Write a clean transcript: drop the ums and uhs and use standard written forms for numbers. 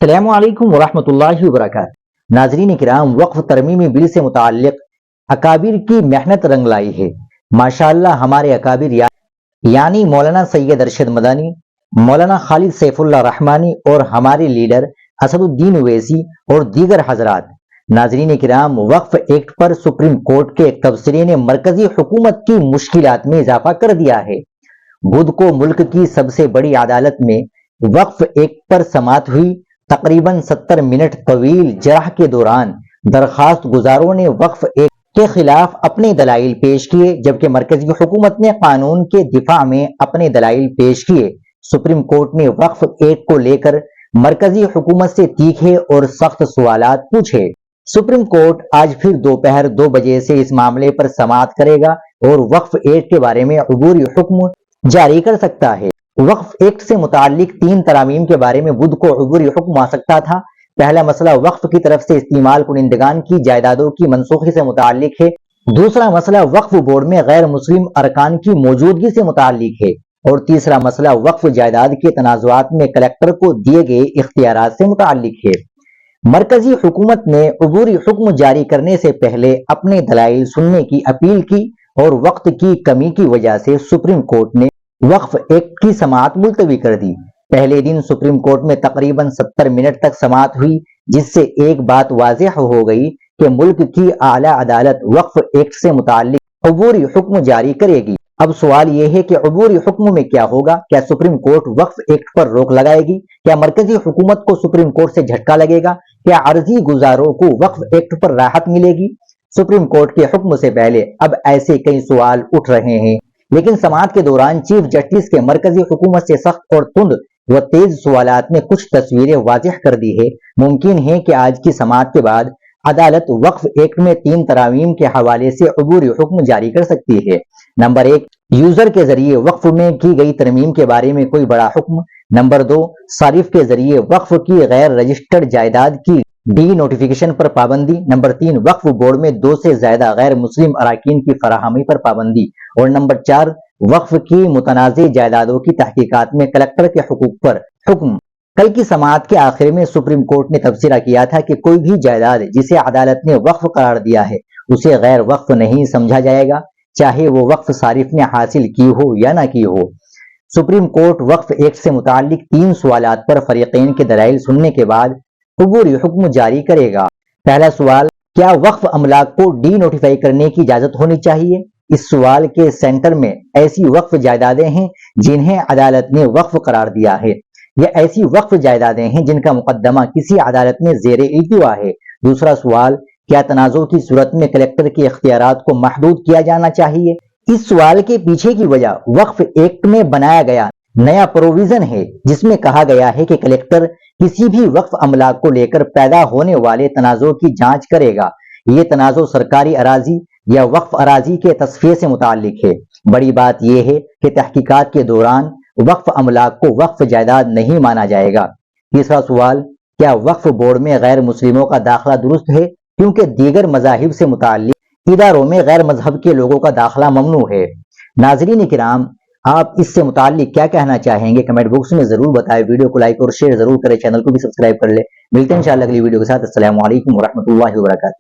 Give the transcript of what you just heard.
السلام علیکم ورحمۃ اللہ وبرکاتہ۔ ناظرین کرام، وقف ترمیمی بل سے متعلق اکابر کی محنت رنگ لائی ہے۔ ماشاءاللہ ہمارے اکابر یعنی مولانا سید ارشد مدنی، مولانا خالد سیف اللہ رحمانی اور ہمارے لیڈر اسد الدین اویسی اور دیگر حضرات۔ ناظرین کرام، وقف ایکٹ پر سپریم کورٹ کے ایک تبصرے نے مرکزی حکومت کی مشکلات میں اضافہ کر دیا ہے۔ بدھ کو ملک کی سب سے بڑی عدالت میں وقف ایکٹ پر سماعت ہوئی۔ تقریباً 70 منٹ طویل جرح کے دوران درخواست گزاروں نے وقف ایکٹ کے خلاف اپنے دلائل پیش کیے، جبکہ مرکزی حکومت نے قانون کے دفاع میں اپنے دلائل پیش کیے۔ سپریم کورٹ نے وقف ایکٹ کو لے کر مرکزی حکومت سے تیکھے اور سخت سوالات پوچھے۔ سپریم کورٹ آج پھر دوپہر 2 بجے سے اس معاملے پر سماعت کرے گا اور وقف ایکٹ کے بارے میں عبوری حکم جاری کر سکتا ہے۔ وقف ایکٹ سے متعلق 3 ترامیم کے بارے میں بدھ کو عبوری حکم آ سکتا تھا۔ پہلا مسئلہ وقف کی طرف سے استعمال کنندگان کی جائیدادوں کی منسوخی سے متعلق ہے۔ دوسرا مسئلہ وقف بورڈ میں غیر مسلم ارکان کی موجودگی سے متعلق ہے، اور تیسرا مسئلہ وقف جائیداد کے تنازعات میں کلکٹر کو دیے گئے اختیارات سے متعلق ہے۔ مرکزی حکومت نے عبوری حکم جاری کرنے سے پہلے اپنے دلائل سننے کی اپیل کی، اور وقت کی کمی کی وجہ سے سپریم کورٹ نے وقف ایکٹ کی سماعت ملتوی کر دی۔ پہلے دن سپریم کورٹ میں تقریباً 70 منٹ تک سماعت ہوئی، جس سے ایک بات واضح ہو گئی کہ ملک کی اعلیٰ عدالت وقف ایکٹ سے متعلق عبوری حکم جاری کرے گی۔ اب سوال یہ ہے کہ عبوری حکم میں کیا ہوگا؟ کیا سپریم کورٹ وقف ایکٹ پر روک لگائے گی؟ کیا مرکزی حکومت کو سپریم کورٹ سے جھٹکا لگے گا؟ کیا عرضی گزاروں کو وقف ایکٹ پر راحت ملے گی؟ سپریم کورٹ کے حکم سے پہلے اب ایسے کئی سوال اٹھ رہے ہیں، لیکن سماعت کے دوران چیف جسٹس کے مرکزی حکومت سے سخت اور تند و تیز سوالات نے کچھ تصویریں واضح کر دی ہے۔ ممکن ہے کہ آج کی سماعت کے بعد عدالت وقف ایکٹ میں 3 ترامیم کے حوالے سے عبوری حکم جاری کر سکتی ہے۔ نمبر 1، یوزر کے ذریعے وقف میں کی گئی ترمیم کے بارے میں کوئی بڑا حکم۔ نمبر 2، صارف کے ذریعے وقف کی غیر رجسٹرڈ جائیداد کی ڈی نوٹیفیکیشن پر پابندی۔ نمبر 3، وقف بورڈ میں 2 سے زیادہ غیر مسلم اراکین کی فراہمی پر پابندی۔ اور نمبر 4، وقف کی متنازع جائیدادوں کی تحقیقات میں کلکٹر کے حقوق پر حکم۔ کل کی سماعت کے آخر میں سپریم کورٹ نے تبصرہ کیا تھا کہ کوئی بھی جائیداد جسے عدالت نے وقف قرار دیا ہے اسے غیر وقف نہیں سمجھا جائے گا، چاہے وہ وقف صارف نے حاصل کی ہو یا نہ کی ہو۔ سپریم کورٹ وقف ایکٹ سے متعلق 3 سوالات پر فریقین کے دلائل سننے کے بعد عبوری حکم جاری کرے گا۔ پہلا سوال، کیا وقف املاک کو ڈی نوٹیفائی کرنے کی اجازت ہونی چاہیے؟ اس سوال کے سینٹر میں ایسی وقف جائیدادیں ہیں جنہیں عدالت نے وقف قرار دیا ہے، یا ایسی وقف جائیدادیں ہیں جن کا مقدمہ کسی عدالت میں زیر التوا ہے۔ دوسرا سوال، کیا تنازع کی صورت میں کلکٹر کے اختیارات کو محدود کیا جانا چاہیے؟ اس سوال کے پیچھے کی وجہ وقف ایکٹ میں بنایا گیا نیا پروویژن ہے، جس میں کہا گیا ہے کہ کلکٹر کسی بھی وقف املاک کو لے کر پیدا ہونے والے تنازع کی جانچ کرے گا۔ یہ تنازع سرکاری اراضی یا وقف اراضی کے تصفیے سے متعلق ہے۔ بڑی بات یہ ہے کہ تحقیقات کے دوران وقف املاک کو وقف جائیداد نہیں مانا جائے گا۔ تیسرا سوال، کیا وقف بورڈ میں غیر مسلموں کا داخلہ درست ہے؟ کیونکہ دیگر مذاہب سے متعلق اداروں میں غیر مذہب کے لوگوں کا داخلہ ممنوع ہے۔ ناظرین کرام، آپ اس سے متعلق کیا کہنا چاہیں گے؟ کمنٹ باکس میں ضرور بتائیں۔ ویڈیو کو لائک اور شیئر ضرور کریں، چینل کو بھی سبسکرائب کر لیں۔ ملتے ہیں انشاءاللہ اگلی ویڈیو کے ساتھ۔ السلام علیکم ورحمۃ اللہ وبرکاتہ۔